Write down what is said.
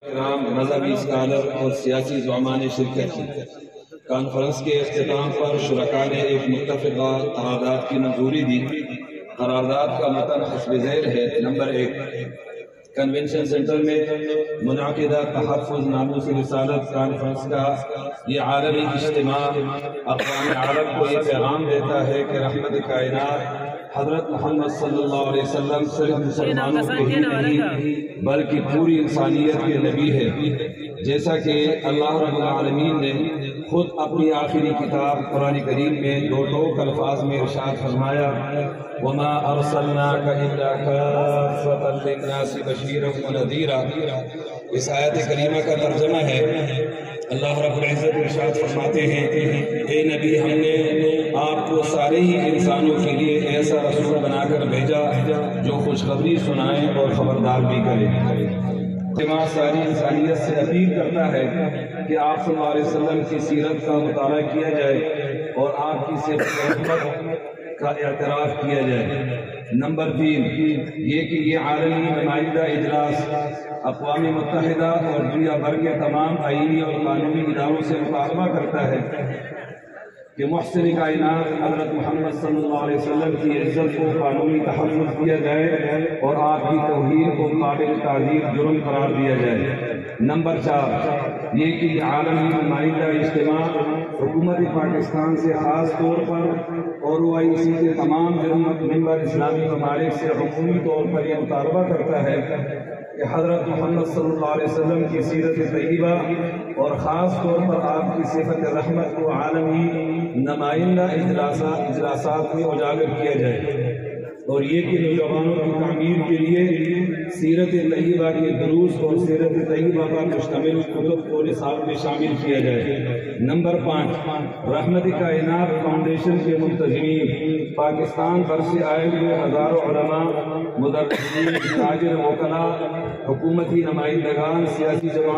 مذہبی اسکالر اور سیاسی زعماء نے شرکت کی۔ کانفرنس کے اختتام پر شرکاء نے ایک متفقہ قرارداد کی منظوری دی۔ قرارداد کا متن حسب ذیل ہے۔ نمبر 1، کنونشن سینٹر میں منعقدہ تحفظ ناموس رسالت کانفرنس کا یہ عالمی اجتماع اقوام عرب کو یہ پیغام دیتا ہے کہ رحمت کائنات حضرت محمد صلی اللہ علیہ وسلم صرف مسلمانوں کے ہی نہیں بلکہ پوری انسانیت کے نبی ہے، جیسا کہ اللہ رب العالمین نے خود اپنی آخری کتاب قرآن کریم میں دو ٹوک الفاظ میں ارشاد فرمایا، وَمَا أَرْسَلْنَاكَ إِلَّا كَافَّةً لِلنَّاسِ بَشِيرًا وَنَذِيرًا۔ اس آیت کریمہ کا ترجمہ ہے، اللہ رب العزت ارشاد فرماتے ہیں، اے نبی ہم نے آپ کو سارے ہی انسانوں کے لیے ایسا رسول بنا کر بھیجا جو خوشخبری سنائے اور خبردار بھی کرے۔ اجتماع ساری انسانیت سے اپیل کرتا ہے کہ آپ صلی اللہ علیہ وسلم کی سیرت کا مطالعہ کیا جائے اور آپ کی صفت کا اعتراف کیا جائے۔ نمبر 3، یہ کہ یہ عالمی نمائندہ اجلاس اقوام متحدہ اور دنیا بھر کے تمام آئینی اور قانونی اداروں سے مطالبہ کرتا ہے کہ محسن کائنات حضرت محمد صلی اللہ علیہ وسلم کی عزت کو قانونی تحفظ دیا جائے اور آپ کی توہین کو قابل تعزیر جرم قرار دیا جائے۔ نمبر 4، یہ کہ یہ عالمی نمائندہ اجتماع حکومت پاکستان سے خاص طور پر اور OIC کے تمام ممبر اسلامی ممالک سے حکومتی طور پر یہ مطالبہ کرتا ہے کہ حضرت محمد صلی اللہ علیہ وسلم کی سیرت طیبہ اور خاص طور پر آپ کی صفت رحمت کو عالمی نمائندہ اجلاسات میں اجاگر کیا جائے، اور یہ کہ نوجوانوں کی تعمیر کے لیے سیرت طیبہ کے دروس اور سیرت طیبہ پر مشتمل کتب کو نصاب میں شامل کیا جائے۔ نمبر 5، رحمت کائنات فاؤنڈیشن کے منتظمین پاکستان بھر سے آئے ہوئے ہزاروں علماء، مدرسین، تاجر، وکلاء، حکومتی نمائندگان، سیاسی جماعت